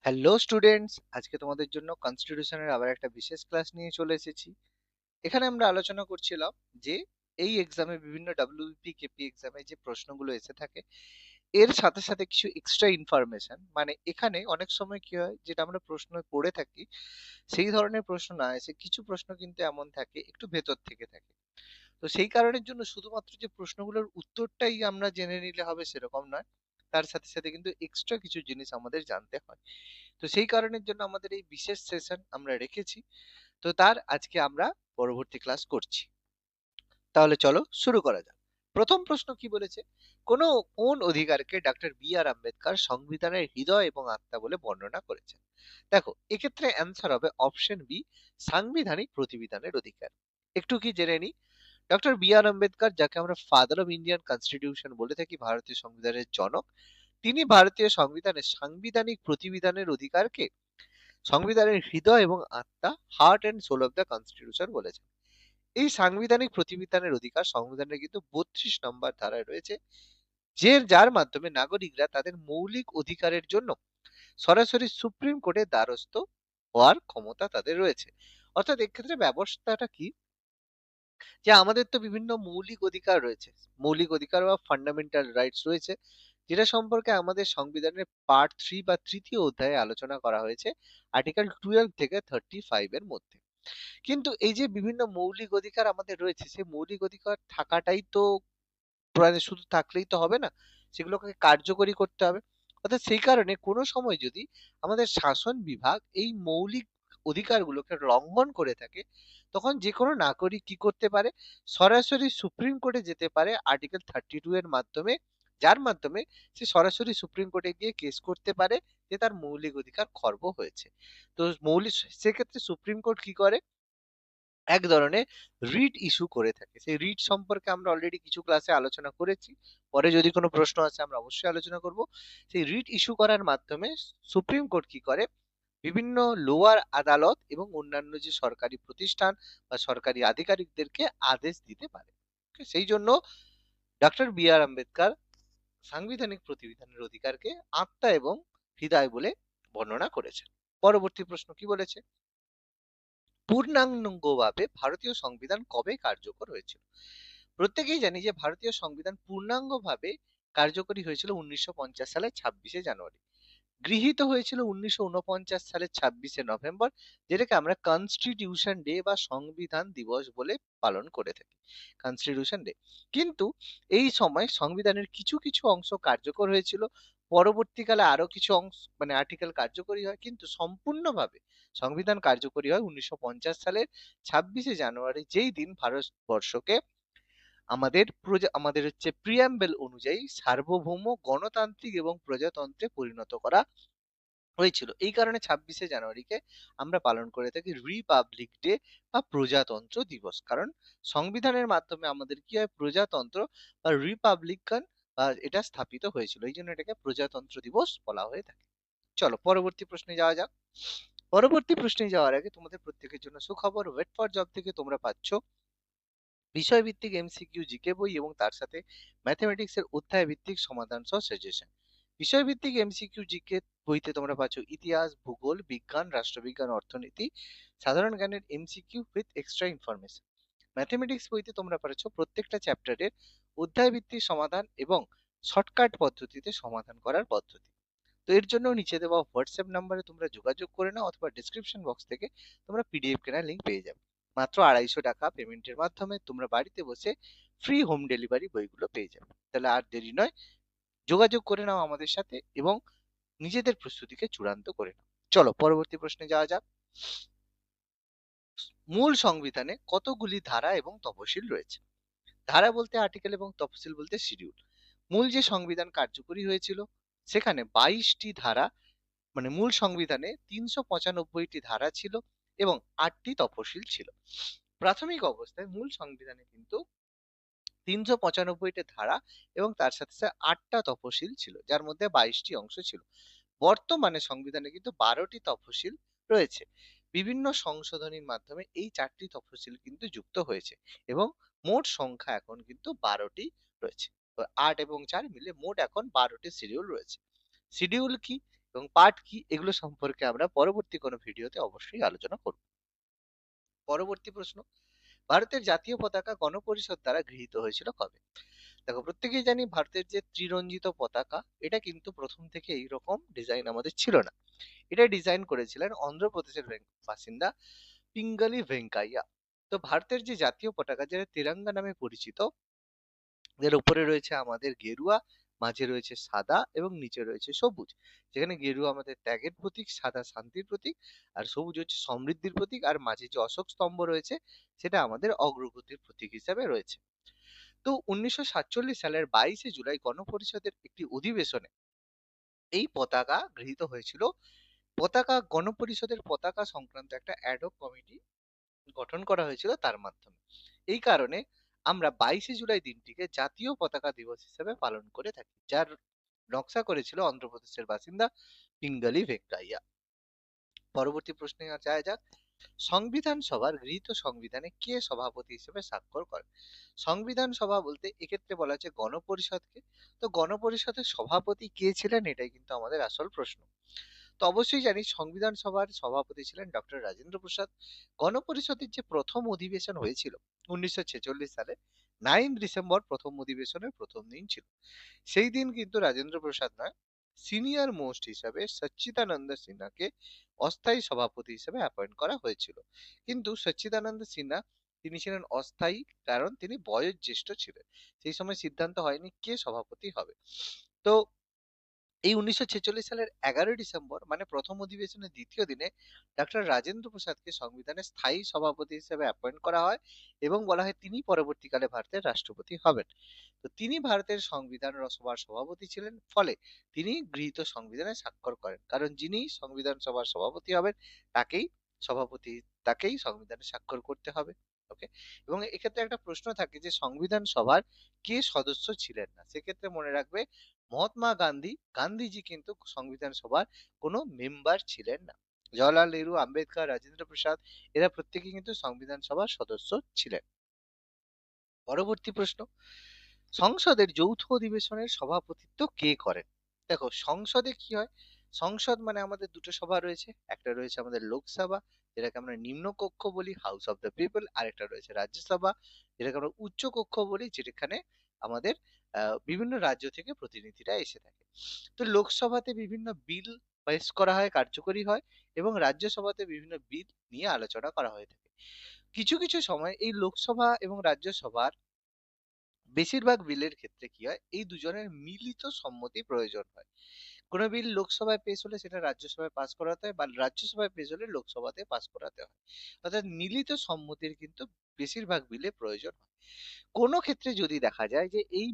Hello students, আজকে তোমাদের জন্য কনস্টিটিউশনের আবার একটা বিশেষ ক্লাস নিয়ে চলে এসেছি। এখানে আমরা আলোচনা করছিলাম যে এই এক্সামে বিভিন্ন ডাব্লিউবিপি কেপি এক্সামে যে প্রশ্নগুলো এসে থাকে এর সাথে সাথে কিছু এক্সট্রা ইনফরমেশন, মানে এখানে অনেক সময় কি হয় যেটা আমরা প্রশ্ন পড়ে থাকি সেই ধরনের প্রশ্ন না এসে কিছু প্রশ্ন কিন্তু এমন থাকে একটু ভেতর থেকে থাকে। তো সেই কারণের জন্য শুধুমাত্র যে প্রশ্নগুলোর উত্তরটাই আমরা জেনে নিলে হবে সেরকম নয়, তার সাথে সাথে কিন্তু এক্সট্রা কিছু জিনিস আমাদের জানতে হয়। তো সেই কারণের জন্য আমাদের এই বিশেষ সেশন আমরা রেখেছি। তো তার আজকে আমরা পরবর্তী ক্লাস করছি। তাহলে চলো শুরু করা যাক। প্রথম প্রশ্ন কি বলেছে, কোন অধিকারকে ডক্টর বি আর আম্বেদকর সংবিধানের হৃদয় এবং আত্মা বলে বর্ণনা করেছেন? দেখো, এক্ষেত্রে অ্যান্সার হবে অপশন বি, সাংবিধানিক প্রতিবিধানের অধিকার। একটু কি জেনে নি। ডক্টর বি আর আম্বেদকর, যাকে আমরা ফাদার অফ ইন্ডিয়ান কনস্টিটিউশন বলে থাকি, ভারতীয় সংবিধানের জনক, তিনি ভারতীয় সংবিধানের সাংবিধানিক প্রতিবিধানের অধিকারকে সংবিধানের হৃদয় এবং আত্মা, heart and soul of the constitution বলেছেন। এই সাংবিধানিক প্রতিবিধানের অধিকার সংবিধানের কিন্তু 32 নম্বর ধারায় রয়েছে, যার মাধ্যমে নাগরিকরা তাদের মৌলিক অধিকারের জন্য সরাসরি সুপ্রিম কোর্টের দ্বারস্থ হওয়ার ক্ষমতা তাদের রয়েছে। অর্থাৎ এক্ষেত্রে ব্যবস্থাটা কি, যে আমাদের তো বিভিন্ন মৌলিক অধিকার রয়েছে, মৌলিক অধিকার বা ফান্ডামেন্টাল রাইটস রয়েছে, যেটা সম্পর্কে আমাদের সংবিধানের পার্ট 3 বা তৃতীয় অধ্যায়ে আলোচনা করা হয়েছে, আর্টিকেল 12 থেকে 35 এর মধ্যে। কিন্তু এই যে বিভিন্ন মৌলিক অধিকার আমাদের রয়েছে, সেই মৌলিক অধিকার থাকাটাই তো মানে শুধু থাকলেই তো হবে না, সেগুলোকে কার্যকরী করতে হবে। অর্থাৎ সেই কারণে কোনো সময় যদি আমাদের শাসন বিভাগ এই মৌলিক অধিকারগুলোকে লঙ্ঘন করে থাকে, তখন যে কোনো নাগরিক কি করতে পারে, সরাসরি সুপ্রিম কোর্টে যেতে পারে আর্টিকেল 32 এর মাধ্যমে, যার মাধ্যমে সে সরাসরি সুপ্রিম কোর্টে গিয়ে কেস করতে পারে যে তার মৌলিক অধিকার খর্ব হয়েছে। তো মৌলিক, সেক্ষেত্রে সুপ্রিম কোর্ট কি করে, এক ধরনের রিট ইস্যু করে থাকে। সেই রিট সম্পর্কে আমরা অলরেডি কিছু ক্লাসে আলোচনা করেছি, পরে যদি কোনো প্রশ্ন আছে আমরা অবশ্যই আলোচনা করব। সেই রিট ইস্যু করার মাধ্যমে সুপ্রিম কোর্ট কি করে, বিভিন্ন লোয়ার আদালত এবং অন্যান্য যে সরকারি প্রতিষ্ঠান বা সরকারি আধিকারিকদেরকে আদেশ দিতে পারে। Okay, সেই জন্য ডক্টর বি আর আম্বেদকর সাংবিধানিক প্রতিবিধানের অধিকারকে আত্মা এবং হৃদয় বলে বর্ণনা করেছেন। পরবর্তী প্রশ্ন কি বলেছে, পূর্ণাঙ্গভাবে ভারতীয় সংবিধান কবে কার্যকর হয়েছিল? প্রত্যেকেই জানি যে ভারতীয় সংবিধান পূর্ণাঙ্গভাবে কার্যকরী হয়েছিল 1950 সালের 26শে জানুয়ারি। গৃহীত হয়েছিল 1949 সালের 26শে নভেম্বর, যেটাকে আমরা কনস্টিটিউশন ডে বা সংবিধান দিবস বলে পালন করে থাকি, কনস্টিটিউশন ডে। কিন্তু এই সময় সংবিধানের কিছু কিছু অংশ কার্যকর হয়েছিল, পরবর্তীকালে আরো কিছু অংশ মানে আর্টিকেল কার্যকরী হয়, কিন্তু সম্পূর্ণভাবে সংবিধান কার্যকরী হয় 1950 সালের 26শে জানুয়ারি, যেই দিন ভারতবর্ষকে আমাদের হচ্ছে প্রিয়াম্বেল অনুযায়ী সার্বভৌম, গণতান্ত্রিক এবং প্রজাতন্ত্রে পরিণত করা হয়েছিল। এই কারণে 26শে জানুয়ারিকে আমরা পালন করে থাকি রিপাবলিক ডে বা প্রজাতন্ত্র দিবস। কারণ সংবিধানের মাধ্যমে আমাদের কি হয়, প্রজাতন্ত্র বা রিপাবলিকান বা এটা স্থাপিত হয়েছিল, এই জন্য এটাকে প্রজাতন্ত্র দিবস বলা হয়ে থাকে। চলো পরবর্তী প্রশ্নে যাওয়া যাক। পরবর্তী প্রশ্নে যাওয়ার আগে তোমাদের প্রত্যেকের জন্য সুখবর, ওয়েট ফর জব থেকে তোমরা পাচ্ছ বিষয়ভিত্তিক এমসিকিউ জিকে বই এবং তার সাথে ম্যাথমেটিক্স এর অধ্যায় ভিত্তিক সমাধান সহ সাজেশন। বিষয়ভিত্তিক এমসিকিউ জিকে বইতে তোমরা পাচ্ছ ইতিহাস, ভূগোল, বিজ্ঞান, রাষ্ট্রবিজ্ঞান, অর্থনীতি, সাধারণ জ্ঞানের MCQ with extra information. Mathematics বইতে তোমরা পাচ্ছ প্রত্যেকটা চ্যাপ্টারের অধ্যায় ভিত্তিক সমাধান এবং শর্টকাট পদ্ধতিতে সমাধান করার পদ্ধতি। তো এর জন্য নিচে দেওয়া হোয়াটসঅ্যাপ নাম্বারে তোমরা যোগাযোগ করে নাও, অথবা ডিসক্রিপশন বক্স থেকে তোমরা পিডিএফ কেনার লিঙ্ক পেয়ে যাবে। মাত্র 250 টাকা পেমেন্টের মাধ্যমে তোমরা বাড়িতে বসে ফ্রি হোম ডেলিভারি বইগুলো পেয়ে যাবে। তাহলে আর দেরি নয়, যোগাযোগ করে নাও আমাদের সাথে এবং নিজেদের প্রস্তুতিকে চূড়ান্ত করে নাও। চলো পরবর্তী প্রশ্নে যাওয়া যাক। মূল সংবিধানে কতগুলি ধারা এবং তফসিল রয়েছে? ধারা বলতে আর্টিকেল এবং তফসিল বলতে শিডিউল। মূল যে সংবিধান কার্যকরী হয়েছিল সেখানে 22টি ধারা, মানে মূল সংবিধানে 395টি ধারা ছিল এবং 8টি তফসিল ছিল। প্রাথমিক অবস্থায় মূল সংবিধানে কিন্তু 395টি ধারা এবং তার সাথে সাথে 8টা তফসিল ছিল, যার মধ্যে 22টি অংশ ছিল। বর্তমানে সংবিধানে কিন্তু 12টি তফসিল রয়েছে। বিভিন্ন সংশোধনীর মাধ্যমে এই 4টি তফসিল কিন্তু যুক্ত হয়েছে এবং মোট সংখ্যা এখন কিন্তু 12টি রয়েছে। তো 8 এবং 4 মিলে মোট এখন 12টি শিডিউল রয়েছে। শিডিউল কি? এবং পার্ট কি, এগুলো সম্পর্কে আমরা পরবর্তী কোনো ভিডিওতে অবশ্যই আলোচনা করব। পরবর্তী প্রশ্ন, ভারতের জাতীয় পতাকা গণপরিষদ দ্বারা গৃহীত হয়েছিল কবে? দেখো, প্রত্যেকেই জানি ভারতের যে ত্রিরঞ্জিত পতাকা, এটা কিন্তু প্রথম থেকে এইরকম ডিজাইন আমাদের ছিল না। এটা ডিজাইন করেছিলেন অন্ধ্রপ্রদেশের বাসিন্দা পিঙ্গালি ভেঙ্কাইয়া। তো ভারতের যে জাতীয় পতাকা, যেটা তিরঙ্গা নামে পরিচিত, এর উপরে রয়েছে আমাদের গেরুয়া, মাঝে রয়েছে সাদা এবং নিচে রয়েছে সবুজ। যেখানে গেরুয়া আমাদের ত্যাগের প্রতীক, সাদা শান্তির প্রতীক, আর সবুজ হচ্ছে সমৃদ্ধির প্রতীক, আর মাঝে যে অশোক স্তম্ভ রয়েছে সেটা আমাদের অগ্রগতির প্রতীক হিসাবে রয়েছে। তো 1947 সালের 22শে জুলাই গণপরিষদের একটি অধিবেশনে এই পতাকা গৃহীত হয়েছিল। পতাকা গণপরিষদের পতাকা সংক্রান্ত একটা অ্যাডহক কমিটি গঠন করা হয়েছিল তার মাধ্যমে। এই কারণে আমরা 22শে জুলাই দিনটিকে জাতীয় পতাকা দিবস হিসেবে পালন করে থাকি, যার নকশা করেছিল অন্ধ্রপ্রদেশের বাসিন্দা পিঙ্গালি ভেঙ্কাইয়া। পরবর্তী প্রশ্নে যাওয়া যাক। সংবিধান সভার গৃহীত সংবিধানে কে সভাপতি হিসেবে স্বাক্ষর করেন? সংবিধান সভা বলতে এক্ষেত্রে বলা হচ্ছে গণপরিষদকে। তো গণপরিষদের সভাপতি কে ছিলেন, এটাই কিন্তু আমাদের আসল প্রশ্ন। তো অবশ্যই জানি সংবিধান সভার সভাপতি ছিলেন ডক্টর রাজেন্দ্র প্রসাদ। গণপরিষদের যে প্রথম অধিবেশন হয়েছিল 1946 সালে 9 ডিসেম্বর, প্রথম অধিবেশনের প্রথম দিন ছিল। সেই দিন কিন্তু রাজেন্দ্র প্রসাদ নয়, সিনিয়র মোস্ট হিসাবে সচ্চিদানন্দ সিনহাকে অস্থায়ী সভাপতি হিসেবে অ্যাপয়েন্ট করা হয়েছিল। কিন্তু সচ্চিদানন্দ সিনহা তিনি ছিলেন অস্থায়ী, কারণ তিনি বয়োজ্যেষ্ঠ ছিলেন। সেই সময় সিদ্ধান্ত হয়নি কে সভাপতি হবে। তো এই 1946 সালের 11 ডিসেম্বর, মানে প্রথম অধিবেশনের দ্বিতীয় দিনে, ডক্টর রাজেন্দ্র প্রসাদকে সংবিধানের স্থায়ী সভাপতি হিসেবে অ্যাপয়েন্ট করা হয় এবং বলা হয় তিনি পরবর্তীকালে ভারতের রাষ্ট্রপতি হবেন। তো তিনি ভারতের সংবিধান সভার সভাপতি ছিলেন, ফলে তিনি গৃহীত সংবিধানে স্বাক্ষর করেন, কারণ যিনি সংবিধান সভার সভাপতি হবেন তাকেই সভাপতি, তাকেই সংবিধানে স্বাক্ষর করতে হবে। ওকে। এবং এক্ষেত্রে একটা প্রশ্ন থাকে যে সংবিধান সভার কে সদস্য ছিলেন না, সেক্ষেত্রে মনে রাখবে মহাত্মা গান্ধী, গান্ধীজি কিন্তু সংবিধান সভার কোনো মেম্বার ছিলেন না। জওয়াহরলাল নেহরু, আম্বেদকর, রাজেন্দ্র প্রসাদ, এরা প্রত্যেকেই কিন্তু সংবিধান সভার সদস্য ছিলেন। পরবর্তী প্রশ্ন, সংসদের যৌথ অধিবেশনের সভাপতিত্ব কে করেন? দেখো, সংসদে কি হয়, সংসদ মানে আমাদের দুটো সভা রয়েছে, একটা রয়েছে আমাদের লোকসভা, যেটাকে আমরা নিম্ন কক্ষ বলি, হাউস অফ দ্য পিপল, আর একটা রয়েছে রাজ্যসভা, যেটাকে আমরা উচ্চ কক্ষ বলি, যেখানে আমাদের বিভিন্ন রাজ্য থেকে প্রতিনিধিরা এসে থাকে। তো লোকসভাতে বিভিন্ন বিল পেশ করা হয়, কার্যকরী হয়, এবং রাজ্যসভাতে বিভিন্ন বিল নিয়ে আলোচনা করা হয়ে থাকে। কিছু কিছু সময় এই লোকসভা এবং রাজ্যসভার বেশিরভাগ বিলের ক্ষেত্রে কি হয়, এই দুজনের মিলিত সম্মতি প্রয়োজন হয়। কোনো বিল লোকসভায় পেশ হলে সেটা রাজ্যসভায় পাস করাতে হয়, বা রাজ্যসভায় পেশ হলে লোকসভাতে পাস করাতে হয়। অর্থাৎ মিলিত সম্মতির কিন্তু বেশিরভাগ বিলে প্রয়োজন হয়। কোনো ক্ষেত্রে যদি দেখা যায় যে এই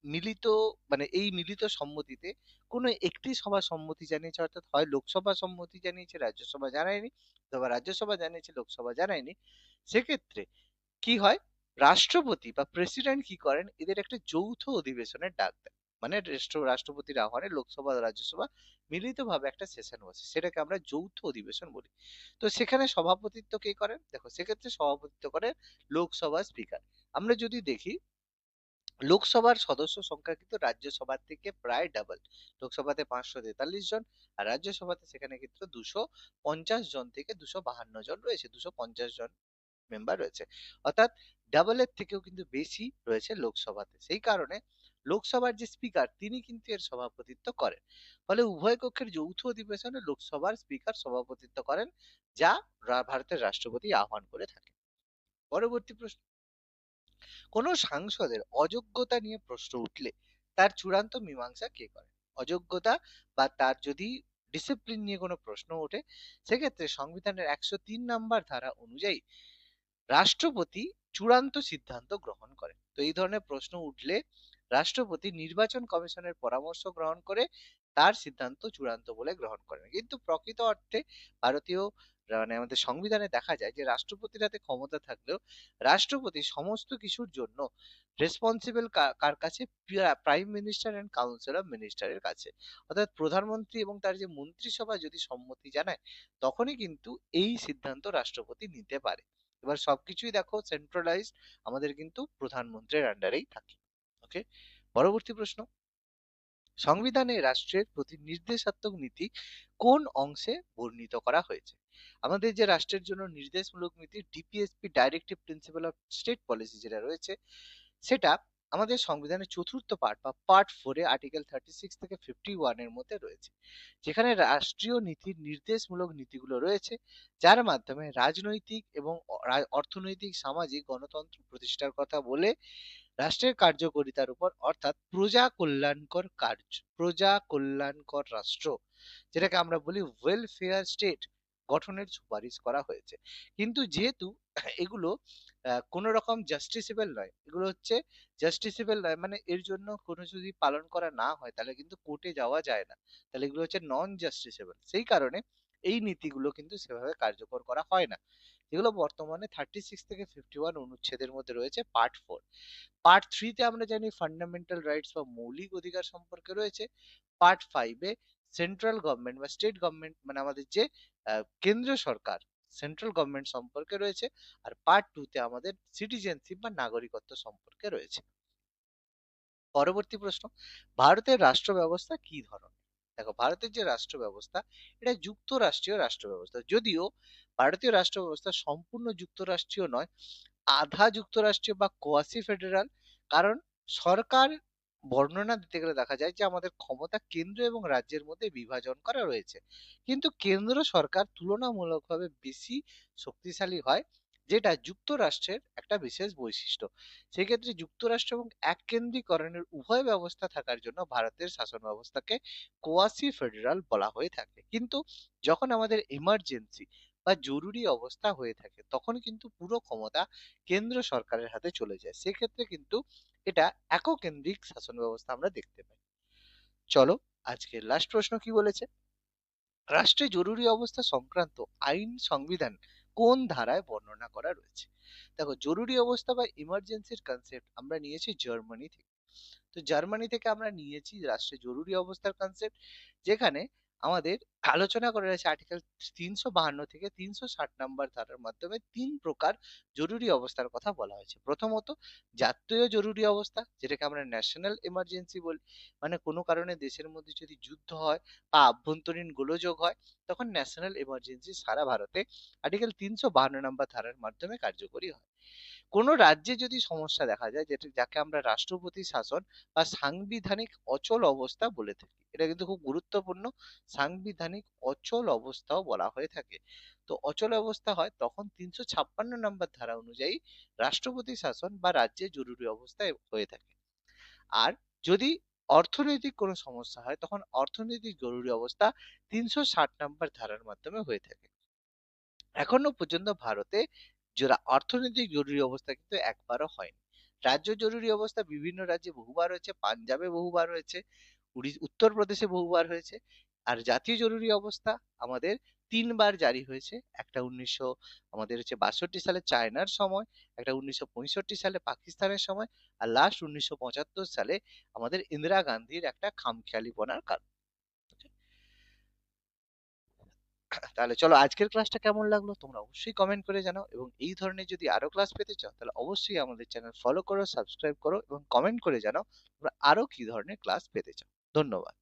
মিলিত, মানে এই মিলিত সম্মতিতে কোনো একটি সভা সম্মতি জানিয়েছে, অর্থাৎ হয় লোকসভা সম্মতি জানিয়েছে, রাজ্যসভা জানায়নি, অথবা রাজ্যসভা জানিয়েছে, লোকসভা জানায়নি, সেক্ষেত্রে কি হয়, রাষ্ট্রপতি বা প্রেসিডেন্ট কি করেন, এদের একটা যৌথ অধিবেশনের ডাক দেন। মানে রাষ্ট্রপতির আহ্বানে লোকসভা ও রাজ্যসভা মিলিতভাবে একটা সেশন বসে, সেটাকে আমরা যৌথ অধিবেশন বলি। তো সেখানে সভাপতিত্ব কে করেন? দেখো, সেক্ষেত্রে সভাপতিত্ব করেন লোকসভার স্পিকার। আমরা যদি দেখি, লোকসভার সদস্য সংখ্যা কিন্তু রাজ্যসভার থেকে প্রায় ডাবল। লোকসভাতে 543 জন, আর রাজ্যসভাতে সেখানে কিন্তু 250 জন থেকে 252 জন রয়েছে, 250 জন মেম্বার রয়েছে। অর্থাৎ ডাবলের থেকেও কিন্তু বেশি রয়েছে লোকসভাতে। সেই কারণে লোকসভার যে স্পিকার তিনি কিন্তু এর সভাপতিত্ব করেন। ফলে উভয় কক্ষের যৌথ অধিবেশনে লোকসভার স্পিকার সভাপতিত্ব করেন, যা ভারতের রাষ্ট্রপতি আহ্বান করে থাকে। পরবর্তী প্রশ্ন, কোন সাংসদের অযোগ্যতা নিয়ে প্রশ্ন উঠলে তার চূড়ান্ত মীমাংসা কে করেন? অযোগ্যতা বা তার যদি ডিসিপ্লিন নিয়ে কোনো প্রশ্ন ওঠে, সেক্ষেত্রে সংবিধানের 103 নম্বর ধারা অনুযায়ী রাষ্ট্রপতি চূড়ান্ত সিদ্ধান্ত গ্রহণ করেন। তো এই ধরনের প্রশ্ন উঠলে রাষ্ট্রপতি নির্বাচন কমিশনের পরামর্শ গ্রহণ করে তার সিদ্ধান্ত চূড়ান্ত বলে গ্রহণ করেন। কিন্তু প্রকৃত অর্থে ভারতীয়, মানে আমাদের সংবিধানে দেখা যায় যে রাষ্ট্রপতির হাতে ক্ষমতা থাকলেও রাষ্ট্রপতি সমস্ত কিছুর জন্য রেসপন্সিবল কার কাছে? Prime minister and council of মিনিস্টারের কাছে। অর্থাৎ প্রধানমন্ত্রী এবং তার যে মন্ত্রিসভা যদি সম্মতি জানায়, তখনই কিন্তু এই সিদ্ধান্ত রাষ্ট্রপতি নিতে পারে। এবার সবকিছুই দেখো সেন্ট্রালাইজড আমাদের কিন্তু প্রধানমন্ত্রীর আন্ডারেই থাকে। ওকে। পরবর্তী প্রশ্ন, সংবিধানে রাষ্ট্রের প্রতি নির্দেশাত্মক নীতি কোন অংশে বর্ণিত করা হয়েছে? আমাদের যে রাষ্ট্রের জন্য নির্দেশমূলক নীতি DPSP directive principle of state policy যেটা রয়েছে, সেটা আমাদের সংবিধানের চতুর্থ পার্ট বা পার্ট 4 এ আর্টিকেল 36 থেকে 51 এর মধ্যে রয়েছে, যেখানে রাষ্ট্রীয় নীতির নির্দেশমূলক নীতিগুলো রয়েছে, যার মাধ্যমে রাজনৈতিক এবং অর্থনৈতিক সামাজিক গণতন্ত্র প্রতিষ্ঠার কথা বলে রাষ্ট্রের কার্যকারিতার উপর, অর্থাৎ প্রজা কল্যাণকর রাষ্ট্র, যেটাকে আমরা বলি ওয়েলফেয়ার স্টেট গঠনের সুপারিশ করা হয়েছে। কিন্তু যেহেতু এগুলো কোনো রকম জাস্টিসেবল নয়, এগুলো হচ্ছে জাস্টিসেবল নয় মানে এর জন্য কোনো যদি পালন করা না হয় তাহলে কিন্তু কোর্টে যাওয়া যায় না, তাহলে এগুলো হচ্ছে নন জাস্টিসেবল। সেই কারণে এই নীতিগুলো কিন্তু সেভাবে কার্যকর করা হয় না, যেগুলো বর্তমানে 36 থেকে 51 অনুচ্ছেদের মধ্যে রয়েছে পার্ট 4। পার্ট 3 তে আমরা জানি ফান্ডামেন্টাল রাইটস বা মৌলিক অধিকার সম্পর্কে রয়েছে। পার্ট 5 এ সেন্ট্রাল গভর্নমেন্ট বা স্টেট গভর্নমেন্ট মানে আমাদের যে কেন্দ্রীয় সরকার, সেন্ট্রাল গভর্নমেন্ট সম্পর্কে রয়েছে। আর পার্ট 2 তে আমাদের সিটিজেনশিপ বা নাগরিকত্ব সম্পর্কে রয়েছে। পরবর্তী প্রশ্ন, ভারতের রাষ্ট্র ব্যবস্থা কি ধরনের? দেখো, ভারতের যে রাষ্ট্র ব্যবস্থা, এটা যুক্তরাষ্ট্রীয় রাষ্ট্র ব্যবস্থা। যদিও ভারতীয় রাষ্ট্র ব্যবস্থা সম্পূর্ণ যুক্তরাষ্ট্রীয় নয়, আধা যুক্তরাষ্ট্রীয় বা কোয়াসি ফেডারাল। কারণ সরকার বর্ণনা দিতে গেলে দেখা যায় যে আমাদের ক্ষমতা কেন্দ্র এবং রাজ্যের মধ্যে বিভাজন করা রয়েছে, কিন্তু কেন্দ্র সরকার তুলনামূলকভাবে বেশি শক্তিশালী হয়, যেটা যুক্তরাষ্ট্রের একটা বিশেষ বৈশিষ্ট্য। সেক্ষেত্রে যুক্তরাষ্ট্র এবং এককেন্দ্রীকরণের উভয় ব্যবস্থা থাকার জন্য ভারতের শাসন ব্যবস্থাকে কোয়াসি ফেডারাল বলা হয়ে থাকে। কিন্তু যখন আমাদের এমার্জেন্সি বা জরুরি অবস্থা হয়ে থাকে তখন কিন্তু পুরো ক্ষমতা কেন্দ্র সরকারের হাতে চলে যায়, সেক্ষেত্রে কিন্তু এটা এককেন্দ্রিক শাসন ব্যবস্থা আমরা দেখতে পাই। চলো, আজকের লাস্ট প্রশ্ন কি বলেছে, রাষ্ট্রে জরুরি অবস্থা সংক্রান্ত আইন সংবিধান কোন ধারায় বর্ণনা করা রয়েছে? দেখো, জরুরি অবস্থা বা ইমার্জেন্সির কনসেপ্ট আমরা নিয়েছি জার্মানি থেকে। তো জার্মানি থেকে আমরা নিয়েছি রাষ্ট্রে জরুরি অবস্থার কনসেপ্ট, যেখানে আমাদের আলোচনা করা রয়েছে আর্টিকেল 352 থেকে 360 নম্বর ধারার মাধ্যমে তিন প্রকার জরুরি অবস্থার কথা বলা হয়েছে। প্রথমত, জাতীয় জরুরি অবস্থা, যেটাকে আমরা ন্যাশনাল এমার্জেন্সি বলি, মানে কোনো কারণে দেশের মধ্যে যদি যুদ্ধ হয় বা আভ্যন্তরীণ গোলযোগ হয়, তখন ন্যাশনাল এমার্জেন্সি সারা ভারতে আর্টিকেল 352 নম্বর ধারার মাধ্যমে কার্যকরী হয়। কোনো রাজ্যে যদি সমস্যা দেখা যায়, যেটা যাকে আমরা রাষ্ট্রপতি শাসন বা সাংবিধানিক অচল অবস্থা বলে থাকি, এটা কিন্তু খুব গুরুত্বপূর্ণ, সাংবিধানিক অচল অবস্থাও বলা হয়ে থাকে। তো অচল অবস্থা হয় তখন 356 নম্বর ধারা অনুযায়ী রাষ্ট্রপতি শাসন বা রাজ্যে জরুরি অবস্থায় হয়ে থাকে। আর যদি অর্থনৈতিক কোনো সমস্যা হয় তখন অর্থনৈতিক জরুরি অবস্থা 360 নম্বর ধারার মাধ্যমে হয়ে থাকে। এখনো পর্যন্ত ভারতে অর্থনৈতিক জরুরি অবস্থা কিন্তু একবারও হয়নি। রাজ্য জরুরি অবস্থা বিভিন্ন রাজ্যে বহুবার হয়েছে, পাঞ্জাবে বহুবার হয়েছে, উত্তরপ্রদেশে বহুবার হয়েছে। আর জাতীয় জরুরি অবস্থা আমাদের তিনবার জারি হয়েছে, একটা আমাদের হচ্ছে 62 সালে চায়নার সময়, একটা 1965 সালে পাকিস্তানের সময়, আর লাস্ট 1975 সালে আমাদের ইন্দিরা গান্ধীর একটা খামখেয়ালিপনার কারণ। তাহলে চলো, আজকের ক্লাসটা কেমন লাগলো তোমরা অবশ্যই কমেন্ট করে জানাও, এবং এই ধরনের যদি আরো ক্লাস পেতে চাও তাহলে অবশ্যই আমাদের চ্যানেল ফলো করো, সাবস্ক্রাইব করো এবং কমেন্ট করে জানাও তোমরা আরো কি ধরনের ক্লাস পেতে চাও। ধন্যবাদ।